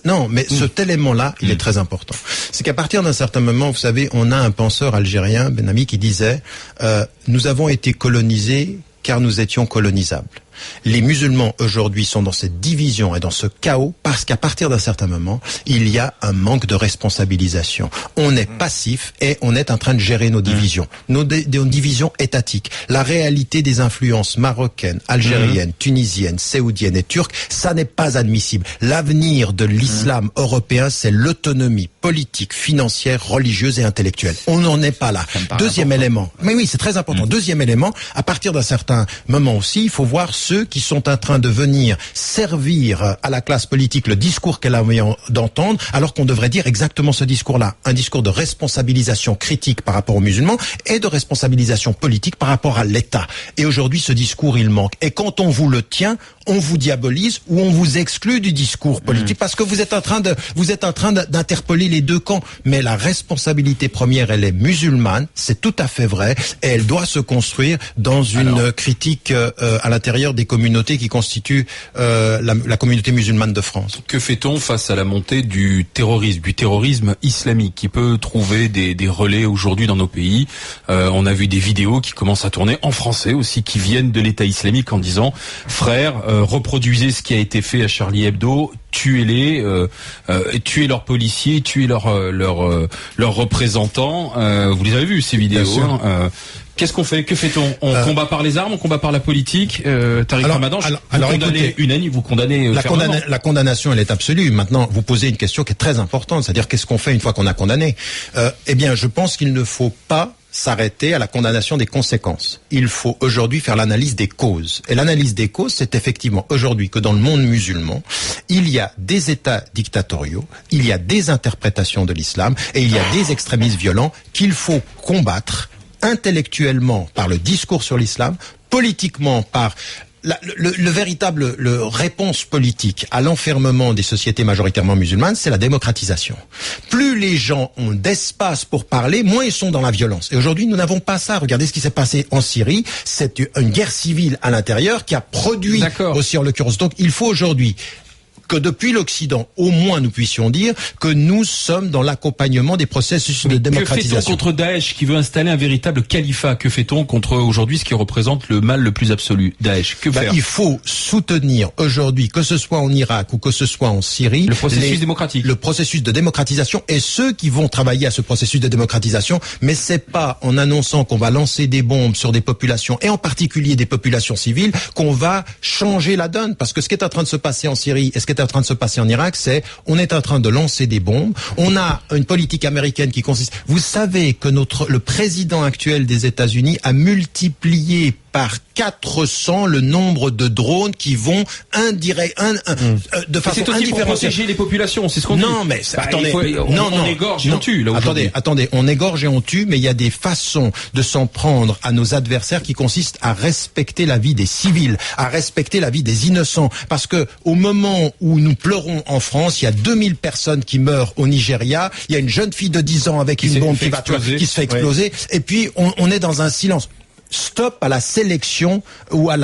Non, mais cet élément-là, il est très important. C'est qu'à partir d'un certain moment, vous savez, on a un penseur algérien, Ben Ami, qui disait nous avons été colonisés car nous étions colonisables. Les musulmans aujourd'hui sont dans cette division et dans ce chaos parce qu'à partir d'un certain moment, il y a un manque de responsabilisation. On est passif et on est en train de gérer nos divisions, nos divisions étatiques. La réalité des influences marocaines, algériennes, tunisiennes, saoudiennes et turques, ça n'est pas admissible. L'avenir de l'islam européen, c'est l'autonomie politique, financière, religieuse et intellectuelle. On n'en est pas là. Deuxième élément. Mais oui, c'est très important. Deuxième élément, à partir d'un certain moment aussi, il faut voir ceux qui sont en train de venir servir à la classe politique le discours qu'elle a envie d'entendre, alors qu'on devrait dire exactement ce discours-là. Un discours de responsabilisation critique par rapport aux musulmans et de responsabilisation politique par rapport à l'État. Et aujourd'hui, ce discours, il manque. Et quand on vous le tient, on vous diabolise ou on vous exclut du discours politique parce que vous êtes en train d'interpeller les deux camps. Mais la responsabilité première, elle est musulmane, c'est tout à fait vrai, et elle doit se construire dans une critique à l'intérieur des communautés qui constituent la communauté musulmane de France. Que fait-on face à la montée du terrorisme islamique qui peut trouver des relais aujourd'hui dans nos pays? On a vu des vidéos qui commencent à tourner en français aussi, qui viennent de l'État islamique en disant frères, reproduisez ce qui a été fait à Charlie Hebdo, tuez-les, tuez leurs policiers, tuez leurs représentants. Vous les avez vus ces vidéos, hein, qu'est-ce qu'on fait? Que fait-on? On combat par les armes, on combat par la politique. Tariq Ramadan, vous condamnez fermement. La condamnation, elle est absolue. Maintenant, vous posez une question qui est très importante, c'est-à-dire qu'est-ce qu'on fait une fois qu'on a condamné? Eh bien, je pense qu'il ne faut pas s'arrêter à la condamnation des conséquences. Il faut aujourd'hui faire l'analyse des causes. Et l'analyse des causes, c'est effectivement aujourd'hui que dans le monde musulman, il y a des États dictatoriaux, il y a des interprétations de l'islam et il y a des extrémistes violents qu'il faut combattre intellectuellement par le discours sur l'islam, politiquement par le véritable réponse politique à l'enfermement des sociétés majoritairement musulmanes, c'est la démocratisation. Plus les gens ont d'espace pour parler, moins ils sont dans la violence. Et aujourd'hui, nous n'avons pas ça. Regardez ce qui s'est passé en Syrie. C'est une guerre civile à l'intérieur qui a produit aussi en l'occurrence. Donc, il faut aujourd'hui que depuis l'Occident, au moins nous puissions dire que nous sommes dans l'accompagnement des processus de démocratisation. Que fait-on contre Daesh qui veut installer un véritable califat? Que fait-on contre aujourd'hui ce qui représente le mal le plus absolu, Daesh? Que faire? Il faut soutenir aujourd'hui, que ce soit en Irak ou que ce soit en Syrie, le processus démocratique, le processus de démocratisation et ceux qui vont travailler à ce processus de démocratisation. Mais c'est pas en annonçant qu'on va lancer des bombes sur des populations et en particulier des populations civiles qu'on va changer la donne. Parce que ce qui est en train de se passer en Syrie et ce qui est en train de se passer en Irak, c'est on est en train de lancer des bombes. On a une politique américaine qui consiste. Vous savez que le président actuel des États-Unis a multiplié par 400 le nombre de drones qui vont de façon c'est aussi indifférenciée. pour protéger les populations, c'est ce qu'on dit. Non, mais attendez, on égorge et on tue. Là, attendez, on égorge et on tue, mais il y a des façons de s'en prendre à nos adversaires qui consistent à respecter la vie des civils, à respecter la vie des innocents. Parce que au moment où nous pleurons en France, il y a 2000 personnes qui meurent au Nigeria, il y a une jeune fille de 10 ans avec une bombe qui se fait exploser, et puis on est dans un silence. Stop à la sélection ou à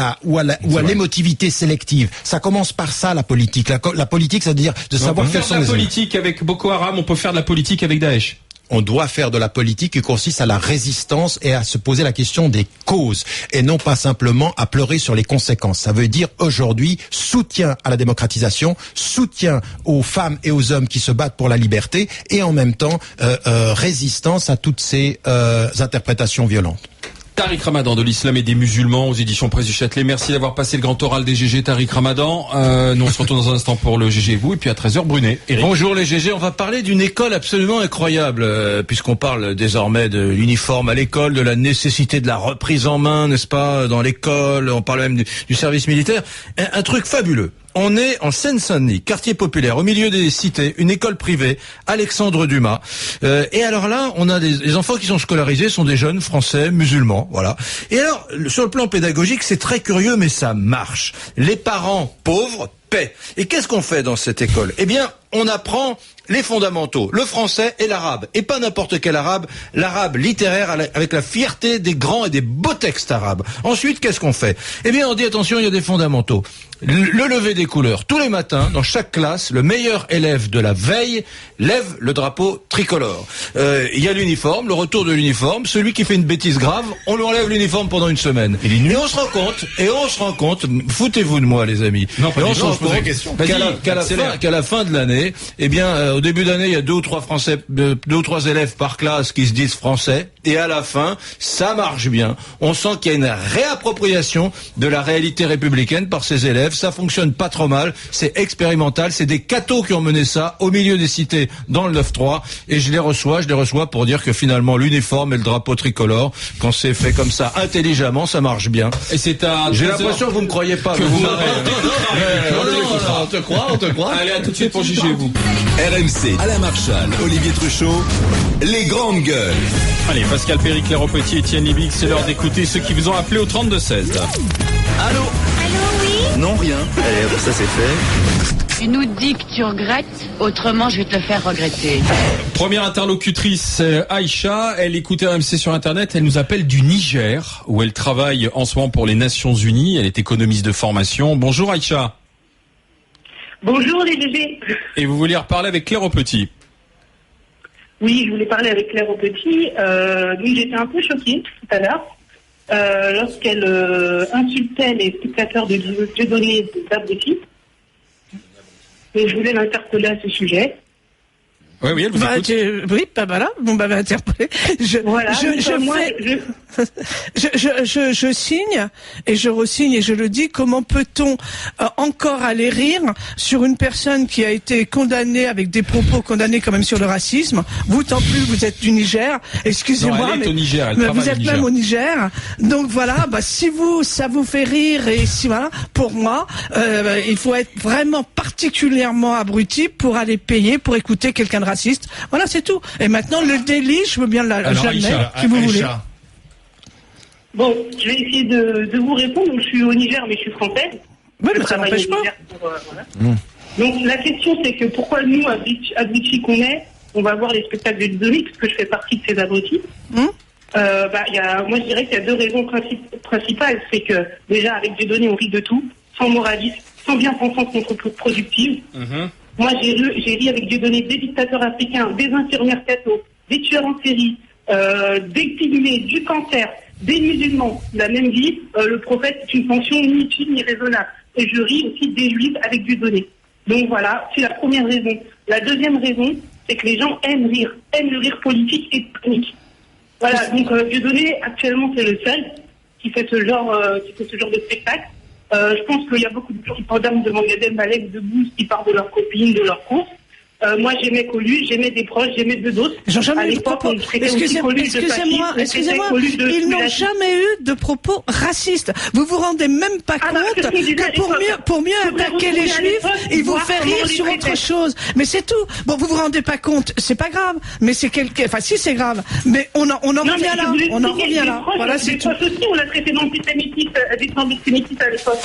l'émotivité sélective. Ça commence par ça, la politique. La politique, ça veut dire de savoir quels sont les... On peut faire de la politique avec Boko Haram, on peut faire de la politique avec Daesh. On doit faire de la politique qui consiste à la résistance et à se poser la question des causes et non pas simplement à pleurer sur les conséquences. Ça veut dire aujourd'hui soutien à la démocratisation, soutien aux femmes et aux hommes qui se battent pour la liberté et en même temps résistance à toutes ces interprétations violentes. Tariq Ramadan de l'Islam et des musulmans aux éditions Presse du Châtelet. Merci d'avoir passé le grand oral des GG, Tariq Ramadan. Nous on se retrouve dans un instant pour le GG et vous, et puis à 13h Brunet. Eric. Bonjour les GG, on va parler d'une école absolument incroyable, puisqu'on parle désormais de l'uniforme à l'école, de la nécessité de la reprise en main, n'est-ce pas, dans l'école, on parle même du service militaire. Un truc fabuleux. On est en Seine-Saint-Denis, quartier populaire, au milieu des cités, une école privée, Alexandre Dumas. Et alors là, on a les enfants qui sont scolarisés, sont des jeunes français, musulmans, voilà. Et alors, sur le plan pédagogique, c'est très curieux, mais ça marche. Les parents pauvres paient. Et qu'est-ce qu'on fait dans cette école? Eh bien, on apprend les fondamentaux, le français et l'arabe. Et pas n'importe quel arabe, l'arabe littéraire avec la fierté des grands et des beaux textes arabes. Ensuite, qu'est-ce qu'on fait? Eh bien, on dit attention, il y a des fondamentaux. Le lever des couleurs. Tous les matins, dans chaque classe, le meilleur élève de la veille lève le drapeau tricolore. Il y a l'uniforme, le retour de l'uniforme. Celui qui fait une bêtise grave, on lui enlève l'uniforme pendant une semaine. Et on se rend compte, foutez-vous de moi les amis. Non, et on se rend compte qu'à la fin de l'année, eh bien, au début d'année, il y a deux ou trois élèves par classe qui se disent français. Et à la fin, ça marche bien. On sent qu'il y a une réappropriation de la réalité républicaine par ces élèves. Ça fonctionne pas trop mal. C'est expérimental. C'est des cathos qui ont mené ça au milieu des cités dans le 9-3. Et je les reçois pour dire que finalement, l'uniforme et le drapeau tricolore, quand c'est fait comme ça intelligemment, ça marche bien. Et c'est à... J'ai l'impression que vous me croyez pas. Que vous on te croit. Allez, à tout de suite pour juger vous. RMC, Alain Marchal, Olivier Truchot, les grandes gueules. Allez, Pascal Perry, Claire Petit, Étienne Libic, c'est l'heure d'écouter ceux qui vous ont appelé au 32-16. Allô, oui? Non, rien. Allez, ça c'est fait. Tu nous dis que tu regrettes, autrement je vais te le faire regretter. Première interlocutrice, Aïcha, elle écoutait RMC sur Internet, elle nous appelle du Niger, où elle travaille en ce moment pour les Nations Unies, elle est économiste de formation. Bonjour Aïcha. Bonjour les bébés. Et vous vouliez reparler avec Claire Petit? Oui, je voulais parler avec Claire Petit. Oui, j'étais un peu choquée tout à l'heure lorsqu'elle insultait les spectateurs de Dieudonné d'Abruti. Et je voulais l'interpeller à ce sujet. Oui, elle vous écoute. Oui, voilà, on m'avait interpellé. Je signe et je resigne et je le dis. Comment peut-on encore aller rire sur une personne qui a été condamnée avec des propos condamnés quand même sur le racisme? Vous, tant plus, vous êtes du Niger. Excusez-moi, mais au Niger, vous êtes même au Niger. Donc voilà, si ça vous fait rire et si voilà, pour moi, il faut être vraiment particulièrement abruti pour aller payer pour écouter quelqu'un de raciste. Voilà, c'est tout. Et maintenant, le délit, je veux bien l'admettre, si vous voulez. Bon, je vais essayer de vous répondre. Je suis au Niger, mais je suis française. Oui, mais ça n'empêche pas. Donc, la question, c'est que pourquoi nous, abrutis qu'on est, on va voir les spectacles de Dieudonné, parce que je fais partie de ces abrutis. Moi, je dirais qu'il y a deux raisons principales. C'est que, déjà, avec Dieudonné, on rit de tout, sans moralisme, sans bien-pensance contre-productive. Moi, j'ai ri avec Dieudonné des dictateurs africains, des infirmières cathos, des tueurs en série, des pygmées, du cancer, des musulmans. La même vie, le prophète est une pension ni utile ni raisonnable. Et je ris aussi des juifs avec Dieudonné. Donc voilà, c'est la première raison. La deuxième raison, c'est que les gens aiment le rire politique et technique. Voilà, donc Dieudonné, actuellement, c'est le seul qui fait ce genre de spectacle. Je pense qu'il y a beaucoup de gens qui pendant devant Gad Elmaleh debout, qui parlent de leurs copines, de leurs courses. Moi, j'aimais Coluche, j'aimais Desproges, j'aimais Bedos. Ils n'ont jamais eu de propos. Excusez-moi, ils n'ont jamais eu de propos racistes. Vous vous rendez même pas compte que pour mieux attaquer les Juifs, ils vous fait rire sur autre chose. Mais c'est tout. Bon, vous vous rendez pas compte, c'est pas grave. Mais c'est si c'est grave. Mais on en revient là. On en revient là. Voilà, c'est tout. Aussi, on l'a traité d'antisémitisme à l'époque.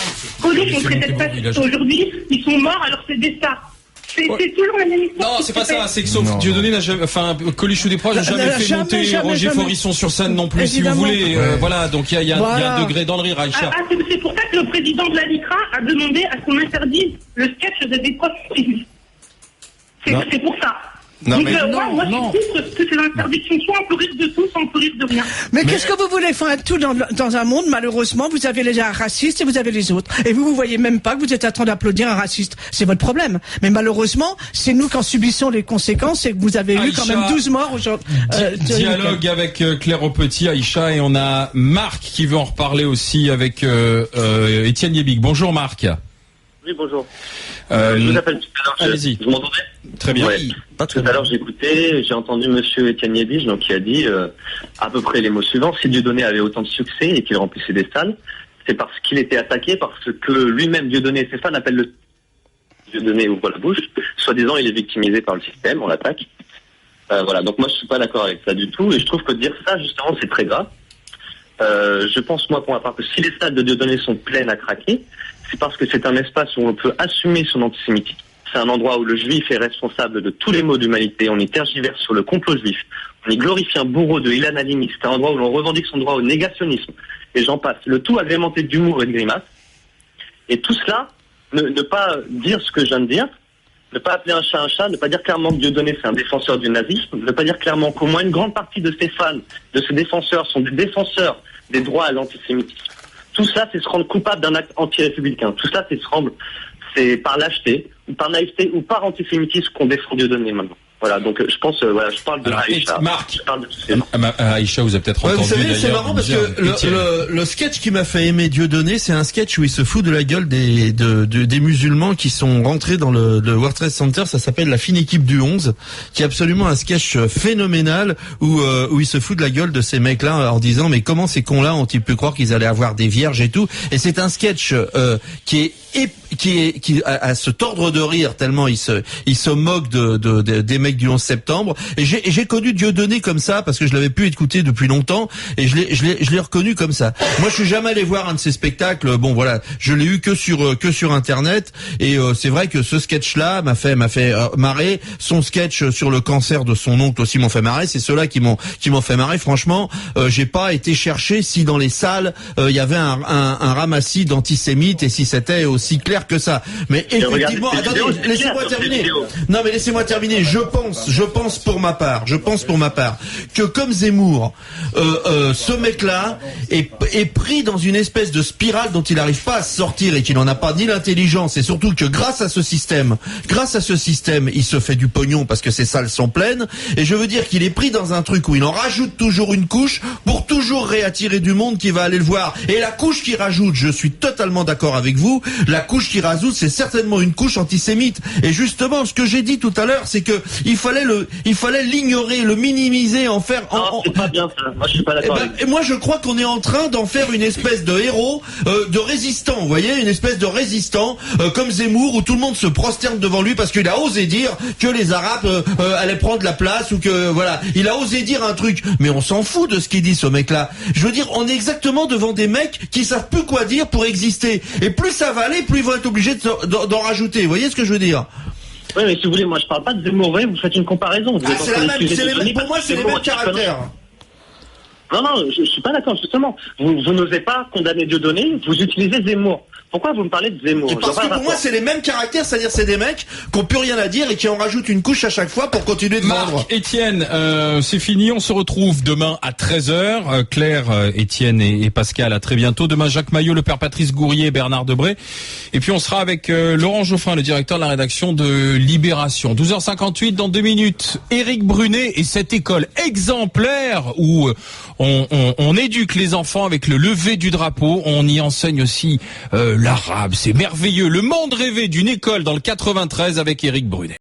Coluche, on traitait de fascistes. Aujourd'hui, ils sont morts alors c'est des stars. C'est toujours la même histoire. Non, c'est pas ça. C'est que sauf Dieudonné n'a jamais, Coluche ou Desproges n'a jamais fait monter Roger Forisson sur scène non plus, si vous voulez. Voilà, donc il y a un degré dans le rire, Aïcha. C'est pour ça que le président de la LICRA a demandé à ce qu'on interdise le sketch de Desproges. C'est pour ça. Non, donc, moi, je trouve que ces interdictions, soit on peut rire de tout, soit on peut rire de rien. Mais qu'est-ce que vous voulez faire tout dans un monde, malheureusement, vous avez les racistes et vous avez les autres. Et vous voyez même pas que vous êtes en train d'applaudir un raciste. C'est votre problème. Mais malheureusement, c'est nous qui en subissons les conséquences et que vous avez eu quand même 12 morts aujourd'hui. Dialogue avec Claire Aupetit, Aïcha, et on a Marc qui veut en reparler aussi avec Étienne Yébig. Bonjour Marc. Oui, bonjour. Je vous appelle tout à l'heure. Allez-y. Vous m'entendez? Très bien. Ouais. Tout à l'heure, j'ai entendu monsieur Étienne Yébig, donc qui a dit à peu près les mots suivants. Si Dieudonné avait autant de succès et qu'il remplissait des salles, c'est parce qu'il était attaqué, parce que lui-même, Dieudonné et ses fans appellent le Dieudonné ouvre la bouche. Soi-disant, il est victimisé par le système, on l'attaque. Voilà, donc moi, je suis pas d'accord avec ça du tout, et je trouve que dire ça, justement, c'est très grave. Je pense, moi, pour ma part, que si les salles de Dieudonné sont pleines à craquer, c'est parce que c'est un espace où on peut assumer son antisémitisme. C'est un endroit où le juif est responsable de tous les maux d'humanité. On y tergiverse sur le complot juif. On y glorifie un bourreau de Ilan Halimi. C'est un endroit où l'on revendique son droit au négationnisme. Et j'en passe. Le tout agrémenté d'humour et de grimaces. Et tout cela, ne pas dire ce que je viens de dire, ne pas appeler un chat, ne pas dire clairement que Dieudonné c'est un défenseur du nazisme, ne pas dire clairement qu'au moins une grande partie de ses fans, de ses défenseurs, sont des défenseurs des droits à l'antisémitisme. Tout ça, c'est se rendre coupable d'un acte anti-républicain. Tout ça, c'est par lâcheté, ou par naïveté, ou par antisémitisme qu'on défend Dieudonné maintenant. Voilà, donc je pense, je parle de Aïcha. Marc, Aïcha, vous avez peut-être entendu. Vous savez, c'est marrant parce que le sketch qui m'a fait aimer Dieudonné, c'est un sketch où il se fout de la gueule des musulmans qui sont rentrés dans le World Trade Center. Ça s'appelle La fine équipe du 11, qui est absolument un sketch phénoménal où il se fout de la gueule de ces mecs-là en disant mais comment ces cons-là ont-ils pu croire qu'ils allaient avoir des vierges et tout. Et c'est un sketch qui a se tordre de rire tellement il se moque des mecs du 11 septembre. Et j'ai connu Dieudonné comme ça parce que je l'avais pu écouter depuis longtemps et je l'ai reconnu comme ça. Moi, je suis jamais allé voir un de ses spectacles. Bon, voilà, je l'ai eu que sur internet et c'est vrai que ce sketch-là m'a fait marrer. Son sketch sur le cancer de son oncle aussi m'ont fait marrer. C'est ceux-là qui m'ont fait marrer. Franchement, j'ai pas été chercher si dans les salles il y avait un ramassis d'antisémites et si c'était aussi clair que ça. Mais effectivement, attendez, laissez-moi terminer. Non, mais laissez-moi terminer. Je pense pour ma part que comme Zemmour, ce mec-là est pris dans une espèce de spirale dont il n'arrive pas à se sortir et qu'il n'en a pas ni l'intelligence et surtout que grâce à ce système, il se fait du pognon parce que ses salles sont pleines et je veux dire qu'il est pris dans un truc où il en rajoute toujours une couche pour toujours réattirer du monde qui va aller le voir. Et la couche qu'il rajoute, je suis totalement d'accord avec vous, la couche qu'il rajoute, c'est certainement une couche antisémite. Et justement, ce que j'ai dit tout à l'heure, c'est que il fallait l'ignorer, le minimiser, en faire. Non, c'est pas bien ça. Moi, je suis pas d'accord. Et moi, je crois qu'on est en train d'en faire une espèce de héros, de résistant. Vous voyez, une espèce de résistant, comme Zemmour, où tout le monde se prosterne devant lui parce qu'il a osé dire que les Arabes allaient prendre la place ou que voilà, il a osé dire un truc. Mais on s'en fout de ce qu'il dit, ce mec-là. Je veux dire, on est exactement devant des mecs qui savent plus quoi dire pour exister. Et plus ça va aller, plus ils vont être obligés d'en rajouter. Vous voyez ce que je veux dire? Oui, mais si vous voulez, moi je parle pas de Zemmour, vous faites une comparaison. Pour moi, c'est les mêmes caractères. Non, je suis pas d'accord, justement. Vous n'osez pas condamner Dieudonné, vous utilisez Zemmour. Pourquoi vous me parlez de Zemmour? Parce que pour moi, c'est les mêmes caractères, c'est-à-dire c'est des mecs qui n'ont plus rien à dire et qui en rajoutent une couche à chaque fois pour continuer de vendre. Étienne, c'est fini, on se retrouve demain à 13h. Claire, Étienne et Pascal, à très bientôt. Demain, Jacques Maillot, le père Patrice Gourier, Bernard Debré. Et puis on sera avec Laurent Geoffrin, le directeur de la rédaction de Libération. 12h58 dans 2 minutes. Éric Brunet et cette école exemplaire où on éduque les enfants avec le lever du drapeau. On y enseigne aussi l'arabe. C'est merveilleux. Le monde rêvé d'une école dans le 93 avec Éric Brunet.